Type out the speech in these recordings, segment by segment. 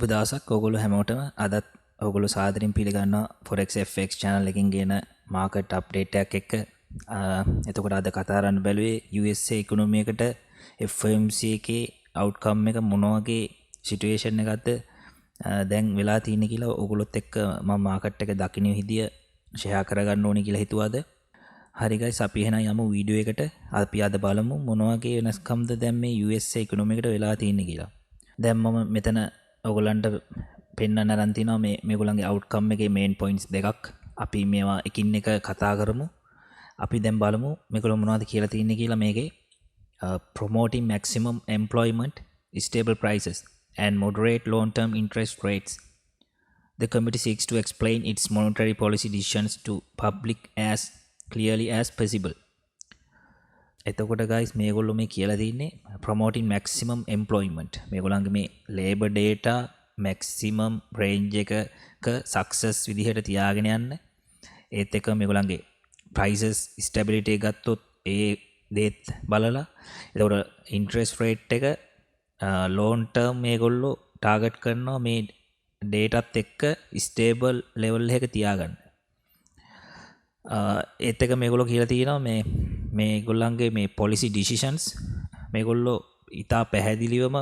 සුබ දවසක් ඔයගොල්ලෝ හැමෝටම අදත් ඔයගොල්ලෝ සාදරයෙන් පිළිගන්නවා FOREX FX channel එකකින් ගෙන market update එකක් එක්ක. එතකොට අද කතා කරන්න බැලුවේ USA economy එකට FOMC එකේ outcome එක මොන වගේ situation එකක්ද දැන් වෙලා තියෙන්නේ කියලා ඔයගොල්ලොත් එක්ක මම market එක දකින්න විදිය share කරගන්න ඕනේ කියලා හිතුවාද. හරි guys අපි එහෙනම් යමු වීඩියෝ එකට. අපි අද බලමු මොන වගේ වෙනස්කම්ද දැන් මේ USA economy එකට වෙලා තියෙන්නේ කියලා. දැන් මම මෙතන ඔයගොල්ලන්ට පෙන්වන්න අරන් තිනවා මේගොල්ලන්ගේ outcome එකේ main points දෙකක්. අපි මේවා එකින් එක කතා කරමු. අපි දැන් බලමු මේගොල්ලෝ මොනවද කියලා තියෙන්නේ කියලා මේකේ. Promoting maximum employment, stable prices and moderate long-term interest rates. The committee seeks to explain its monetary policy decisions to public as clearly as possible. එතකොට guys මේගොල්ලෝ මේ කියලා තින්නේ promoting maximum employment. මේගොල්ලන්ගේ මේ labor data maximum range එකක success විදිහට තියාගෙන යන්න. ඒත් එක මේගොල්ලන්ගේ prices stability එක ගත්තොත් ඒ දේත් බලලා එතකොට interest rate එක long term මේගොල්ලෝ target කරනවා මේ dataත් එක්ක stable level එකක තියාගන්න. ඒත් එක මේගොල්ලෝ කියලා තියෙනවා මේගොල්ලන්ගේ මේ policy decisions මේගොල්ලෝ ඉතා පැහැදිලිවම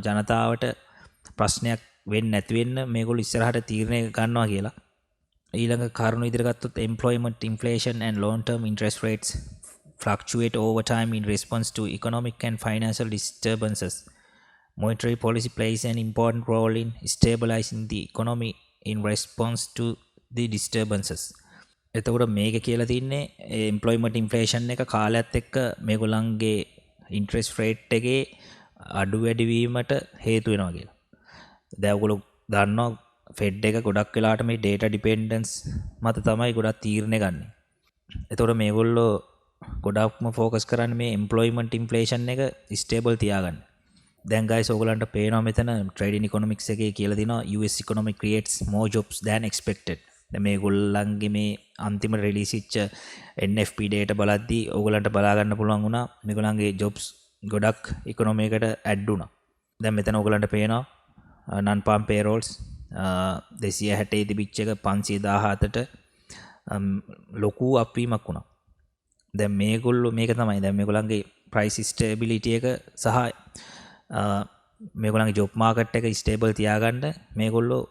ජනතාවට ප්‍රශ්නයක් වෙන්නේ නැති වෙන්න මේගොල්ලෝ ඉස්සරහට තීරණය ගන්නවා කියලා. ඊළඟ කාරණු ඉදිරියට ගත්තොත් employment, inflation and long-term interest rates fluctuate over time in response to economic and financial disturbances. Monetary policy plays an important role in stabilizing the economy in response to the disturbances. එතකොට මේක කියලා තින්නේ employment inflation එක කාලයත් එක්ක මේගොල්ලන්ගේ interest rate එකේ අඩු වැඩි වීමට හේතු වෙනවා කියලා. දැන් ඔයගොල්ලෝ දන්නවා Fed එක ගොඩක් වෙලාවට මේ data dependence මත තමයි ගොඩක් තීරණ ගන්න. එතකොට මේගොල්ලෝ ගොඩක්ම focus කරන්නේ මේ employment inflation එක stable තියාගන්න. දැන් guys ඔයගොල්ලන්ට පේනවා මෙතන trading economics එකේ කියලා දිනවා US economy creates more jobs than expected. මේගොල්ලන්ගේ මේ අන්තිම රිලීස් වෙච්ච NFP data බලද්දී ඕගොල්ලන්ට බලා ගන්න පුළුවන් වුණා මේගොල්ලන්ගේ jobs ගොඩක් economy එකට add වුණා. දැන් මෙතන ඕගොල්ලන්ට පේනවා non farm payrolls 260 තිබිච්ච එක 517ට ලොකු අප්වීමක් වුණා. දැන් මේගොල්ලෝ මේක තමයි දැන් මේගොල්ලන්ගේ price stability එක සහ මේගොල්ලන්ගේ job market එක stable තියාගන්න මේගොල්ලෝ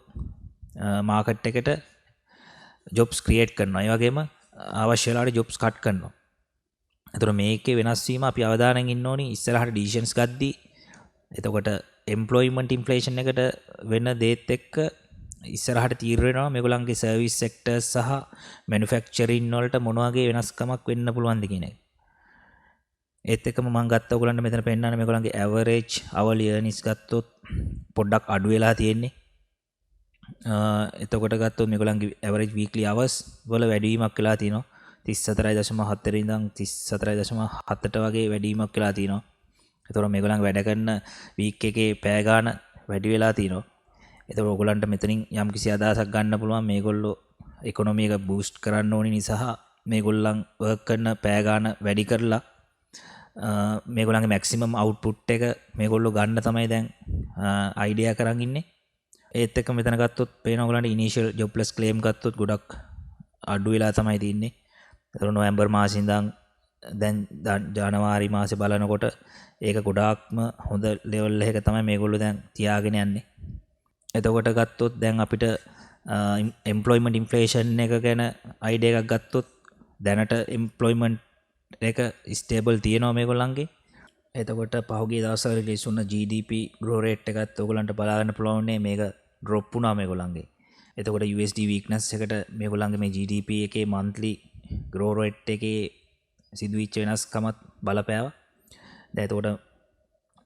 market එකට jobs create කරනවා. ඒ වගේම අවශ්‍ය වෙලාවට jobs cut කරනවා. එතකොට මේකේ වෙනස් වීම අපි අවධානයෙන් ඉන්න ඕනි ඉස්සරහට decisions ගද්දී. එතකොට employment inflation එකට වෙන දේත් එක්ක ඉස්සරහට තීරණය වෙනවා මේගොල්ලන්ගේ service sectors සහ manufacturing වලට මොන වගේ වෙනස්කමක් වෙන්න පුළුවන්ද කියන එක. ඒත් එක්කම මම ගත්ත ඔයගොල්ලන්ට මෙතන පෙන්නන්න මේගොල්ලන්ගේ average hourly earnings ගත්තොත් පොඩ්ඩක් අඩු වෙලා තියෙන්නේ. එතකොට ගත්තොත් මේගොල්ලන්ගේ average weekly hours වල වැඩිවීමක් වෙලා තියෙනවා 34.7 ඉඳන් 34.7ට වගේ වැඩිවීමක් වෙලා තියෙනවා. එතකොට මේගොල්ලන් වැඩ කරන week එකේ පැය ගාණ වැඩි වෙලා තියෙනවා. එතකොට ඔයගොල්ලන්ට මෙතනින් යම්කිසි අදහසක් ගන්න පුළුවන් මේගොල්ලෝ economy එක boost කරන්න ඕනි නිසා මේගොල්ලන් work කරන පැය ගාණ වැඩි කරලා මේගොල්ලන්ගේ maximum output එක මේගොල්ලෝ ගන්න තමයි දැන් idea කරන් ඉන්නේ. ඒත් එක්ක මෙතන ගත්තොත් පේන ඔයගොල්ලන්ට initial jobless claim ගත්තොත් ගොඩක් අඩු වෙලා තමයි තියෙන්නේ. ඒතර නොවැම්බර් මාසෙ ඉඳන් දැන් ජනවාරි මාසේ බලනකොට ඒක ගොඩාක්ම හොඳ level එකක තමයි මේගොල්ලෝ දැන් තියාගෙන යන්නේ. එතකොට ගත්තොත් දැන් අපිට employment inflation එක ගැන idea එකක් ගත්තොත් දැනට employment එක stable තියෙනවා මේගොල්ලන්ගේ. එතකොට පහුගිය දවස්වල රිලීස් වුණ GDP growth rate එකත් ඔයගොල්ලන්ට බලා ගන්න පුළුවන් මේක drop වුණා මේගොල්ලන්ගේ. එතකොට USD weakness එකට මේගොල්ලන්ගේ මේ GDP එකේ monthly growth rate එකේ සිදුවිච්ච වෙනස්කමත් බලපෑවා. දැන් එතකොට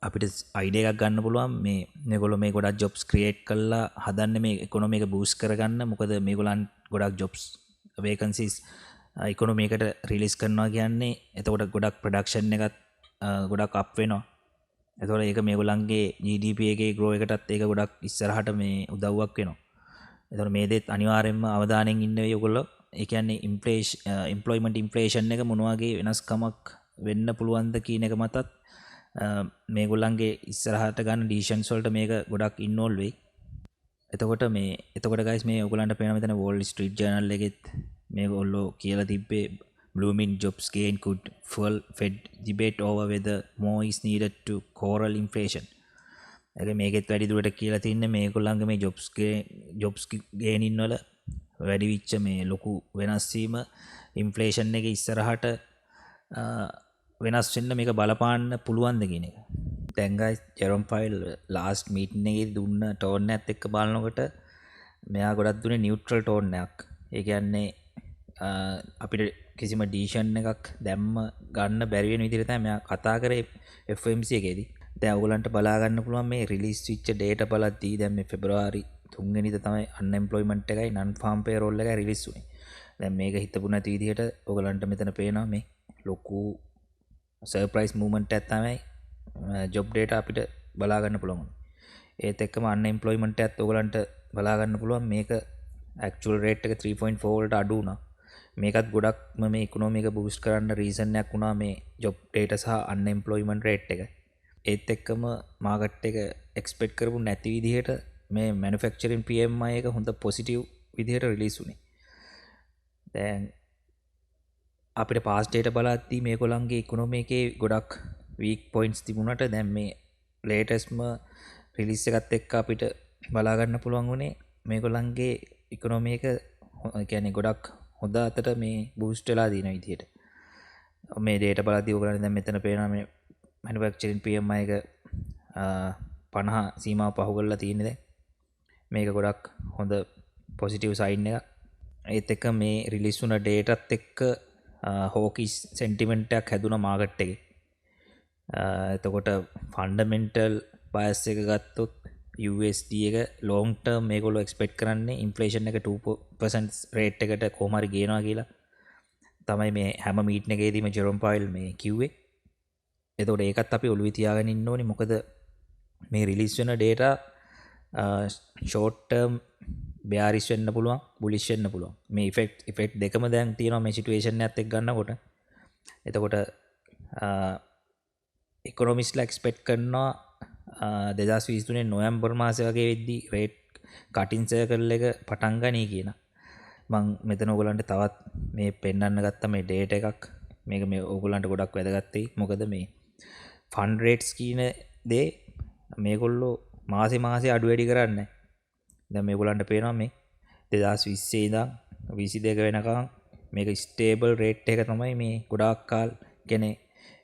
අපිට idea එකක් ගන්න පුළුවන් මේගොල්ලෝ මේ ගොඩක් jobs create කරලා හදන්නේ මේ economy එක boost කරගන්න. මොකද මේගොල්ලන් ගොඩක් jobs vacancies economy එකට release කරනවා කියන්නේ එතකොට ගොඩක් production එකත් ගොඩක් අප් වෙනවා. එතකොට ඒක මේගොල්ලන්ගේ GDP එකේ grow එකටත් ඒක ගොඩක් ඉස්සරහට මේ උදව්වක් වෙනවා. එතකොට මේ දෙත් අනිවාර්යයෙන්ම අවධානයෙන් ඉන්න වෙයි ඔයගොල්ලෝ. ඒ කියන්නේ employment inflation එක මොන වගේ වෙනස්කමක් වෙන්න පුළුවන්ද කියන එක මතත් මේගොල්ලන්ගේ ඉස්සරහට ගන්න ඩිසිෂන්ස් වලට මේක ගොඩක් ඉන්වෝල්ව් වෙයි. එතකොට guys මේ ඔයගොල්ලන්ට පේන මෙතන Wall Street Journal එකෙත් මේගොල්ලෝ කියලා තිබ්බේ blooming jobs gain could fuel Fed debate over whether more is needed to corral inflation. ඒක මේකෙත් වැඩි දුරට කියලා තින්නේ මේගොල්ලන්ගේ මේ jobs gain වල වැඩි විච්ච මේ ලොකු වෙනස් වීම ඉන්ෆ්ලේෂන් එක ඉස්සරහට වෙනස් වෙන්න මේක බලපාන්න පුළුවන්ද කියන එක. දැන් guys ජෙරොම් පවල් ලාස්ට් මීටින් එකේ දුන්න ටෝන් එකත් එක්ක බලනකොට මෙයා ගොඩක් දුන්නේ නියුට්‍රල් ටෝන් එකක්. ඒ කියන්නේ අපිට කිසිම ඩිසිෂන් එකක් දැම්ම ගන්න බැරි වෙන විදිහට තමයි මෙයා කතා කරේ FOMC එකේදී. දැන් ඔයගලන්ට බලා ගන්න පුළුවන් මේ රිලීස් වෙච්ච ඩේටා බලද්දී දැන් මේ පෙබරවාරි 3 වෙනිදා තමයි අන්එම්ප්ලොයිමන්ට් එකයි නන් ෆාම් පේරෝල් එකයි රිලීස් වුනේ. දැන් මේක හිතපු නැති විදිහට ඔයගලන්ට මෙතන පේනවා මේ ලොකු සර්ප්‍රයිස් මූව්මන්ට් එකක් තමයි ජොබ් ඩේටා අපිට බලා ගන්න පුළුවන්. ඒත් එක්කම අන්එම්ප්ලොයිමන්ට් එකත් ඔයගලන්ට බලා ගන්න පුළුවන් මේක ඇක්චුවල් රේට් එක 3.4 වලට අඩු වුණා. මේකත් ගොඩක්ම මේ ඉකොනොමි එක බූස්ට් කරන්න රීසන් එකක් වුණා මේ ජොබ් ඩේටා සහ අන්එම්ප්ලොයිමන්ට් රේට් එක. ඒත් එක්කම මාකට් එක එක්ස්පෙක්ට් කරපු නැති විදිහට මේ මැනුෆැක්චරින් PMI එක හොඳ පොසිටිව් විදිහට රිලීස් වුණේ. දැන් අපිට පාස් ඩේටා බලද්දී මේගොල්ලන්ගේ ඉකොනොමි එකේ ගොඩක් වීක් පොයින්ට්ස් තිබුණාට දැන් මේ ලේටස්ට්ම රිලීස් එකත් එක්ක අපිට බලා ගන්න පුළුවන් වුණේ මේගොල්ලන්ගේ ඉකොනොමි එක කියන්නේ ගොඩක් හොඳ අතට මේ බූස්ට් වෙලා දින විදිහට. මේ ඩේටා බලද්දී ඔයගොල්ලන් දැන් මෙතන පේනවා මේ මැනුෆැක්චරින් PMI එක 50 සීමාව පහු කරලා තියෙන්නේ දැන්. මේක ගොඩක් හොඳ පොසිටිව් සයින් එකක්. ඒත් එක්ක මේ රිලීස් වුණ ඩේටාත් එක්ක හෝකිස් සෙන්ටිමන්ට් එකක් හැදුනා මාකට් එකේ. එතකොට ෆන්ඩමෙන්ටල් බයස් එක ගත්තොත් USD එක ලොන්ග් ටර්ම් මේගොල්ලෝ එක්ස්පෙක්ට් කරන්නේ ඉන්ෆ්ලේෂන් එක 2% රේට් එකට කොහොම හරි ගේනවා කියලා. තමයි මේ හැම මීටින් එකේදීම ජෙරොම් පවල් මේ කිව්වේ. එතකොට ඒකත් අපි ඔළුවේ තියාගෙන ඉන්න ඕනේ. මොකද මේ රිලීස් වෙන ඩේටා ෂෝට් ටර්ම් බෙයාරිෂ් වෙන්න පුළුවන්, බුලිෂ් වෙන්න පුළුවන්. මේ ඉෆෙක්ට් දෙකම දැන් තියෙනවා මේ සිටුේෂන් එකත් එක්ක ගන්නකොට. එතකොට ඉකොනොමිස්ලා එක්ස්පෙක්ට් කරනවා 2023 නොවැම්බර් මාසෙ වගේ වෙද්දී රේට් කටින් සර්කල් එක පටන් ගනී කියන. මම මෙතන ඔයගලන්ට තවත් මේ පෙන්වන්න ගත්ත මේ ඩේටා එකක්. මේක මේ ඔයගලන්ට ගොඩක් වැදගත් වෙයි. මොකද මේ ෆන්ඩ් රේට්ස් කියන දේ මේගොල්ලෝ මාසේ අඩු වැඩි කරන්නේ. දැන් මේගොල්ලන්ට පේනවා මේ 2020 ඉඳන් 22 වෙනකන් මේක ස්ටේබල් රේට් එක තමයි මේ ගොඩාක් කාල කියන්නේ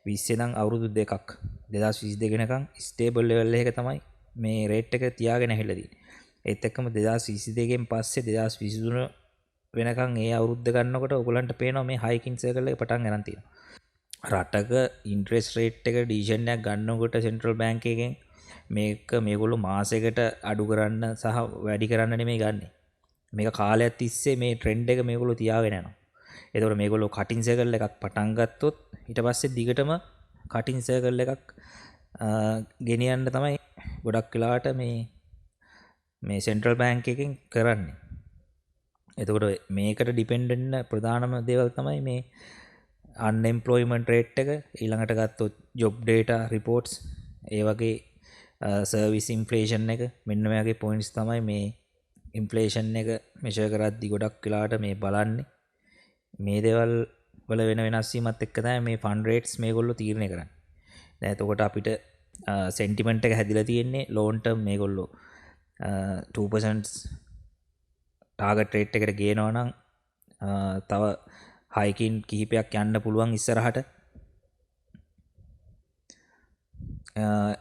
20 ඉඳන් අවුරුදු දෙකක් 2022 වෙනකන් ස්ටේබල් ලෙවල් එක තමයි මේ රේට් එක තියාගෙන ඇවිල්ලා තියෙන්නේ. ඒත් එක්කම 2022 ගෙන් පස්සේ 2023 වෙනකන් ඒ අවුරුද්ද ගන්නකොට ඔයගොල්ලන්ට පේනවා මේ හයිකින් සර්කල් එක පටන් ගන්න තියෙනවා. රටක ඉන්ට්‍රෙස්ට් රේට් එක ඩිසිෂන් එකක් ගන්නකොට සෙන්ට්‍රල් බැංක් එකෙන් මේක මේගොල්ලෝ මාසයකට අඩු කරන්න සහ වැඩි කරන්න නෙමෙයි ගන්නෙ. මේක කාලයක් තිස්සේ මේ ට්‍රෙන්ඩ් එක මේගොල්ලෝ තියාගෙන යනවා. එතකොට මේගොල්ලෝ කටින් සර්කල් එකක් පටන් ගත්තොත් ඊට පස්සේ දිගටම කටින් සර්කල් එකක් ගෙනියන්න තමයි ගොඩක් වෙලාවට මේ සෙන්ට්‍රල් බැංක් එකෙන් කරන්නේ. එතකොට මේකට ඩිපෙන්ඩ් වෙන්න ප්‍රධානම දේවල් තමයි මේ අන්එම්ප්ලොයිමන්ට් රේට් එක, ඊළඟට ගත්තොත් ජොබ් ඩේටා රිපෝට්ස්, ඒ වගේ සර්විස් ඉන්ෆ්ලේෂන් එක. මෙන්න මේ වගේ පොයින්ට්ස් තමයි මේ ඉන්ෆ්ලේෂන් එක මෙෂර් කරද්දී ගොඩක් වෙලාවට මේ බලන්නේ. මේ දේවල් වල වෙන වෙනස් වීමත් එක්ක තමයි මේ ෆන්ඩ් රේට්ස් මේගොල්ලෝ තීරණය කරන්නේ. දැන් එතකොට අපිට සෙන්ටිමන්ට් එක හැදිලා තියෙන්නේ ලෝන් ටර්ම් මේගොල්ලෝ 2% ටාගට් රේට් එකට ගේනවා නම් තව හයිකින් කිහිපයක් යන්න පුළුවන් ඉස්සරහට.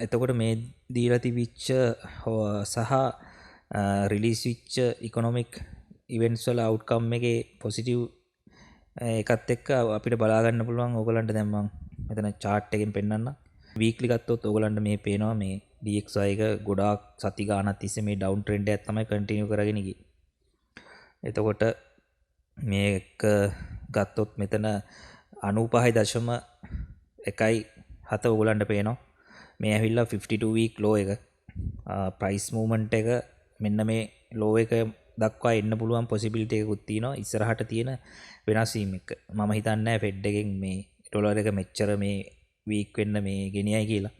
එතකොට මේ දීලා තිබිච්ච සහ රිලීස් වෙච්ච ඉකොනොමික් ඉවෙන්ට්ස් වල අවුට්කම් එකේ පොසිටිව් එකත් එක්ක අපිට බලා ගන්න පුළුවන්. ඕගලන්ට දැන් මම මෙතන chart එකෙන් පෙන්නන්න. වීක්ලි ගත්තොත් ඕගලන්ට මේ පේනවා මේ DXY එක ගොඩාක් සති ගානක් තිස්සේ මේ ඩවුන් ට්‍රෙන්ඩ් එකක් තමයි කන්ටිනියු කරගෙන ගියේ. එතකොට මේක ගත්තොත් මෙතන 95.1 ඕගලන්ට පේනවා. මේ ඇවිල්ලා 52 week low එක. price movement එක මෙන්න මේ low එක දක්වා එන්න පුළුවන් possibility එකකුත් තියෙනවා ඉස්සරහට තියෙන වෙනස් වීම එක. මම හිතන්නේ Fed එකෙන් මේ ඩොලර් එක මෙච්චර මේ වීක් වෙන්න මේ ගෙනියයි කියලා.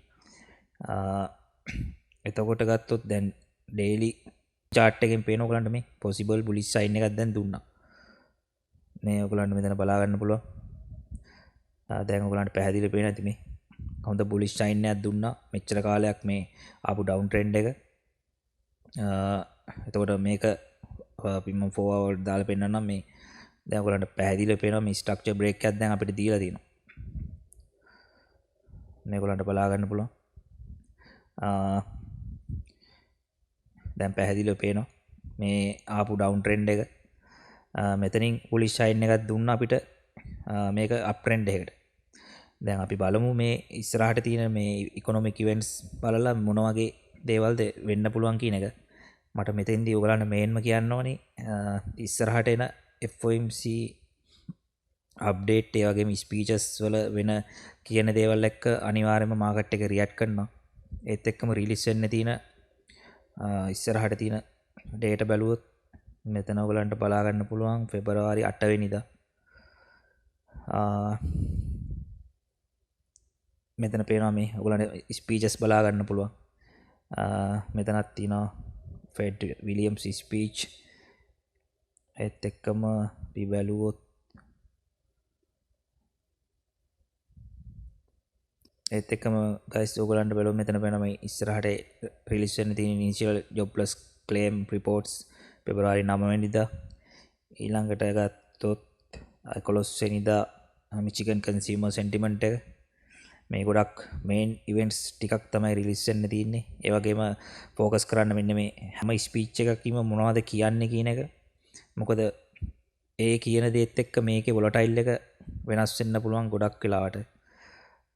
එතකොට ගත්තොත් දැන් ඩේලි චාට් එකෙන් පේන ඔයගලන්ට මේ පොසිබල් බුලිෂ් සයින් එකක් දැන් දුන්නා. මේ ඔයගලන්ට මෙතන බලා ගන්න පුළුවන්. දැන් ඔයගලන්ට පැහැදිලිව පේන ඇති මේ හොඳ බුලිෂ් සයින් එකක් දුන්නා. මෙච්චර කාලයක් මේ ආපු ඩවුන් ට්‍රෙන්ඩ් එක. එතකොට මේක අපි මම 4 hour දාලා පෙන්නන්නම් මේ දැන් ඔයගලන්ට පැහැදිලිව පේනවා මේ ස්ට්‍රක්චර් බ්‍රේක් එකක් දැන් අපිට දීලා තියෙනවා. මේගොල්ලන්ට බලා ගන්න පුළුවන්. දැන් පැහැදිලිව පේනවා මේ ආපු ඩවුන් ට්‍රෙන්ඩ් එක. මෙතනින් බුලිෂ් සයින් එකක් දුන්නා අපිට මේක අප් ට්‍රෙන්ඩ් එකකට. දැන් අපි බලමු මේ ඉස්සරහට තියෙන මේ ඉකොනොමික් ඉවෙන්ට්ස් බලලා මොන වගේ දේවල්ද වෙන්න පුළුවන් කියන එක. මට මෙතෙන්දී ඔයගලන්ට මේන්ම කියන්න ඕනේ ඉස්සරහට එන FOMC අප්ඩේට් ඒ වගේම ස්පීචස් වල වෙන කියන දේවල් එක්ක අනිවාර්යයෙන්ම මාකට් එක රියැක්ට් කරනවා. ඒත් එක්කම රිලීස් වෙන්න තියෙන ඉස්සරහට තියෙන ඩේටා බැලුවොත් මෙතන ඔයගලන්ට බලා ගන්න පුළුවන් පෙබරවාරි 8 වෙනිදා. මෙතන පේනවා මේ ඔයගලන්ට ස්පීචස් බලා ගන්න පුළුවන්. මෙතනක් තියෙනවා ෆෙඩ් විලියම්ස් ස්පීච්. ඒත් එක්කම අපි බැලුවොත් ඒත් එක්කම ගයිස් ඔයගලන්ට බලමු මෙතන වෙන මේ ඉස්සරහට රිලීස් වෙන්න තියෙන ඉනිෂියල් ජොබ්ලස් ක්ලේම් රිපෝට්ස් පෙබරවාරි 9 වෙනිදා. ඊළඟට ගත්තොත් 11 වෙනිදා මිචිගන් කන්සියුමර් සෙන්ටිමන්ට් එක. මේ ගොඩක් මේන් ඉවෙන්ට්ස් ටිකක් තමයි රිලීස් වෙන්න තියෙන්නේ. ඒ වගේම ફોකස් කරන්න මෙන්න මේ හැම ස්පීච් එකකින්ම මොනවද කියන්නේ කියන එක. මොකද ඒ කියන දේත් එක්ක මේකේ වොලටයිල් එක වෙනස් වෙන්න පුළුවන් ගොඩක් වෙලාවට.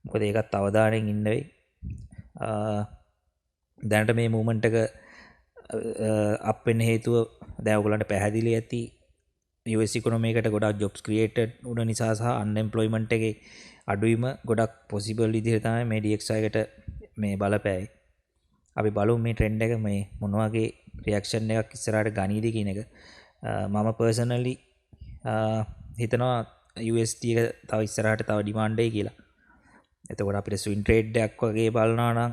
මොකද ඒකත් අවධානයෙන් ඉන්න වෙයි. දැනට මේ මූවමන්ට් එක අප් වෙන්න හේතුව දැන් ඔයගලන්ට පැහැදිලි ඇති US ඉකොනොමි එකට ගොඩක් ජොබ්ස් ක්‍රියේටඩ් වුණ නිසා සහ අන්එම්ප්ලොයිමන්ට් එකේ අඩුවීම ගොඩක් පොසිබල් විදිහට තමයි මේ DXY එකට මේ බලපෑයි. අපි බලමු මේ ට්‍රෙන්ඩ් එක මේ මොන වගේ රියැක්ෂන් එකක් ඉස්සරහට ගනීද කියන එක. මම පර්සනලි හිතනවා USD එක තව ඉස්සරහට තව ඩිමාන්ඩ් එකයි කියලා. එතකොට අපිට ස්වින් ට්‍රේඩ් එකක් වගේ බලනවා නම්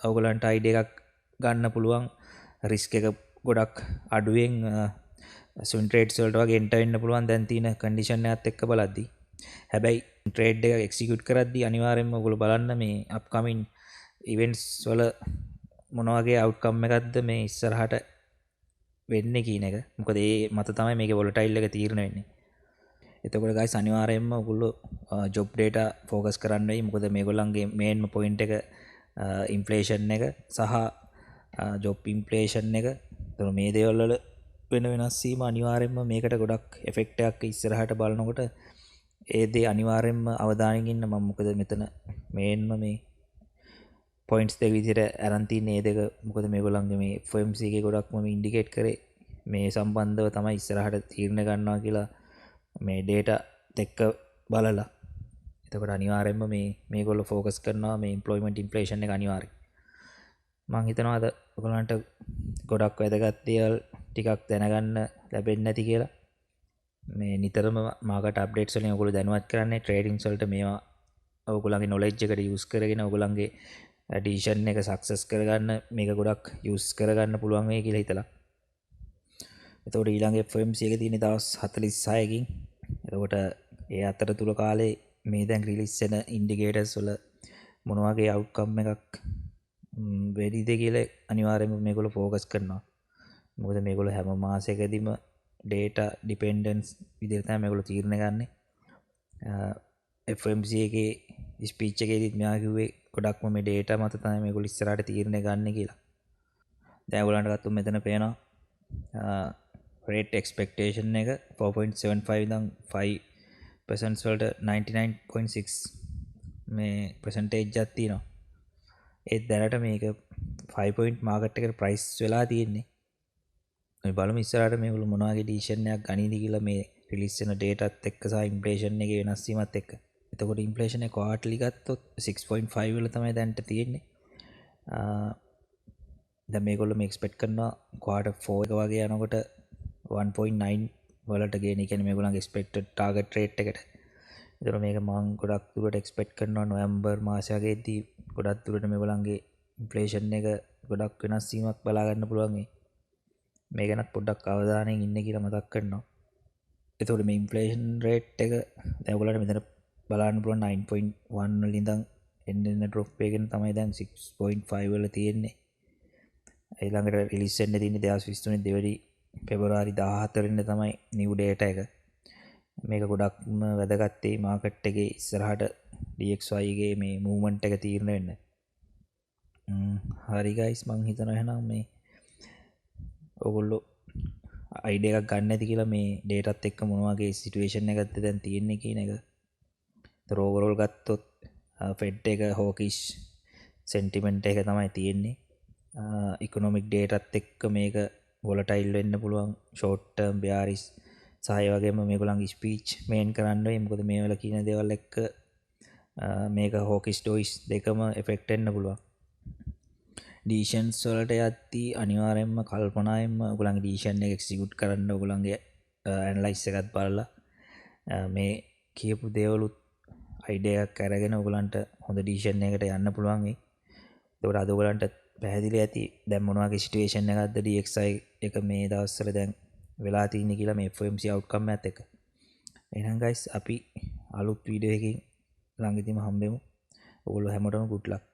ඔයගලන්ට අයිඩියා එකක් ගන්න පුළුවන් රිස්ක් එක ගොඩක් අඩුවෙන් ස්වින් ට්‍රේඩ්ස් වලට වගේ එන්ටර් වෙන්න පුළුවන් දැන් තියෙන කන්ඩිෂන් එකත් එක්ක බලද්දී. හැබැයි ට්‍රේඩ් එක එක්සිකියුට් කරද්දී අනිවාර්යයෙන්ම ඔයගොල්ලෝ බලන්න මේ අප්කමින් ඉවෙන්ට්ස් වල මොන වගේ අවුට්කම් එකක්ද මේ ඉස්සරහට වෙන්නේ කියන එක. මොකද ඒ මත තමයි මේකේ වොලටයිල් එක තීරණය වෙන්නේ. එතකොට guys අනිවාර්යයෙන්ම ඔයගොල්ලෝ ජොබ් ඩේටා ફોකස් කරන්න වෙයි. මොකද මේගොල්ලන්ගේ මේන්ම පොයින්ට් එක ඉන්ෆ්ලේෂන් එක සහ ජොබ් ඉන්ෆ්ලේෂන් එක. ඒතර මේ දේවල් වල වෙන වෙනස් වීම අනිවාර්යයෙන්ම මේකට ගොඩක් එෆෙක්ට් එකක් ඉස්සරහට බලනකොට ඒ දේ අනිවාර්යයෙන්ම අවධානයෙන් ඉන්න මම. මොකද මෙතන මේන්ම මේ පොයින්ට්ස් දෙක විදිහට අරන් තින්නේ ඒ දෙක. මොකද මේගොල්ලන්ගේ මේ FOMC එකේ ගොඩක්ම මේ ඉන්ඩිකේට් කරේ මේ සම්බන්ධව තමයි ඉස්සරහට තීරණ ගන්නවා කියලා මේ ඩේටා එක්ක බලලා. එතකොට අනිවාර්යයෙන්ම මේගොල්ලෝ ફોකස් කරනවා මේ එම්ප්ලොයිමන්ට් ඉන්ෆ්ලේෂන් එක අනිවාර්යයි. මම හිතනවා අද ඔයගලන්ට ගොඩක් වැදගත් දේවල් ටිකක් දැනගන්න ලැබෙන්නේ නැති කියලා. මේ නිතරම මාකට් අප්ඩේට්ස් වලින් ඔයගොල්ලෝ දැනුවත් කරන්නේ ට්‍රේඩින්ග්ස් වලට මේවා ඔයගොල්ලන්ගේ නොලෙජ් එකට යූස් කරගෙන ඔයගොල්ලන්ගේ ඩිසිෂන් එක සක්සස් කරගන්න මේක ගොඩක් යූස් කරගන්න පුළුවන් වෙයි කියලා හිතලා. එතකොට ඊළඟ FOMC එකේ තියෙන දවස් 46කින් එතකොට ඒ අතරතුර කාලේ මේ දැන් රිලීස් වෙන ඉන්ඩිකේටර්ස් වල මොන වගේ අවුට්කම් එකක් වෙයිද කියලා අනිවාර්යයෙන්ම මේගොල්ලෝ ફોකස් කරනවා. මොකද මේගොල්ලෝ හැම මාසයකදීම ඩේටා ඩිපෙන්ඩන්ස් විදිහට තමයි මේගොල්ලෝ තීරණ ගන්නෙ. FOMC එකේ ස්පීච් එකේදීත් මෙයා කිව්වේ ගොඩක්ම මේ ඩේටා මත තමයි මේගොල්ලෝ ඉස්සරහට තීරණ ගන්න කියලා. දැන් ඔයගලන්ට ගත්තොත් මෙතන පේනවා රේට් එක්ස්පෙක්ටේෂන් එක 4.75 ඉඳන් 5% වලට 99.6 මේ percentage එකක් තියෙනවා. ඒත් දැනට මේක 5 point මාකට් එකට ප්‍රයිස් වෙලා තියෙන්නේ. අපි බලමු ඉස්සරහට මේගොල්ලෝ මොන වගේ ඩිසිෂන් එකක් ගනීද කියලා මේ රිලීස් වෙන ඩේටාත් එක්ක සහ ඉන්ෆ්ලේෂන් එකේ වෙනස් වීමත් එක්ක. එතකොට ඉන්ෆ්ලේෂන් එක ක්වාටර්ලි ගත්තොත් 6.5 වල තමයි දැන්ට තියෙන්නේ. දැන් මේගොල්ලෝ මේ එක්ස්පෙක්ට් කරනවා ක්වාටර් 4 එක වගේ යනකොට 1.9 වලට ගේන. ඒ කියන්නේ මේගොල්ලන්ගේ එක්ස්පෙක්ටඩ් ටාගට් රේට් එකට. ඒතර මේක මම ගොඩක් දුරට එක්ස්පෙක්ට් කරනවා නොවැම්බර් මාසයකදී ගොඩක් දුරට මේගොල්ලන්ගේ ඉන්ෆ්ලේෂන් එක ගොඩක් වෙනස් වීමක් බලා ගන්න පුළුවන් වෙයි. මේ ගැනත් පොඩ්ඩක් අවධානයෙන් ඉන්න කියලා මතක් කරනවා. එතකොට මේ ඉන්ෆ්ලේෂන් රේට් එක දැන් ඔයගොල්ලන්ට මෙතන බලන්න පුළුවන් 9.1 වල ඉඳන් එන්න ඩ්‍රොප් එකකින් තමයි දැන් 6.5 වල තියෙන්නේ. ඊළඟට රිලීස් වෙන්න තියෙන්නේ 2023 දෙවැනි පෙබරවාරි 14 වෙනිදා තමයි නිව් ඩේටා එක. මේක ගොඩක්ම වැදගත් ඒ මාකට් එකේ ඉස්සරහට DXY ගේ මේ මූව්මන්ට් එක තීරණය වෙන්න. හරි ගයිස් මං හිතනවා එහෙනම් මේ ඔයගොල්ලෝ අයිඩියා එකක් ගන්න ඇති කියලා මේ ඩේටාත් එක්ක මොන වගේ සිටුේෂන් එකක්ද දැන් තියෙන්නේ කියන එක. ඒතර ඕවරෝල් ගත්තොත් ෆෙඩ් එක හොකිෂ් සෙන්ටිමන්ට් එක තමයි තියෙන්නේ. ඉකොනොමික් ඩේටාත් එක්ක මේක වොලටයිල් වෙන්න පුළුවන් ෂෝට් ටර්ම් බෙයාරිස් සහය වගේම මේගොල්ලන්ගේ ස්පීච් මේන් කරන්න වෙයි. මොකද මේ වල කියන දේවල් එක්ක මේක හොකිෂ් ඩොයිස් දෙකම එෆෙක්ට් වෙන්න පුළුවන්. ඩීෂන්ස් වලට යද්දී අනිවාර්යයෙන්ම කල්පනායෙන්ම ඔයගොල්ලන්ගේ ඩීෂන් එක එක්සිකියුට් කරන්න ඔයගොල්ලන්ගේ ඇනලයිස් එකත් බලලා මේ කියපු දේවලුත් අයිඩියා එකක් අරගෙන ඔයගොල්ලන්ට හොඳ ඩීෂන් එකකට යන්න පුළුවන් වෙයි. ඒකට අද ඔයගොල්ලන්ට පැහැදිලි ඇති දැන් මොන වගේ සිටුේෂන් එකක්ද DXY එක මේ දවස්වල දැන් වෙලා තියෙන්නේ කියලා මේ FOMC අවුට්කම් එකත් එක්ක. එහෙනම් guys අපි අලුත් වීඩියෝ එකකින් ළඟදීම හම්බෙමු. ඔයගොල්ලෝ හැමෝටම good luck.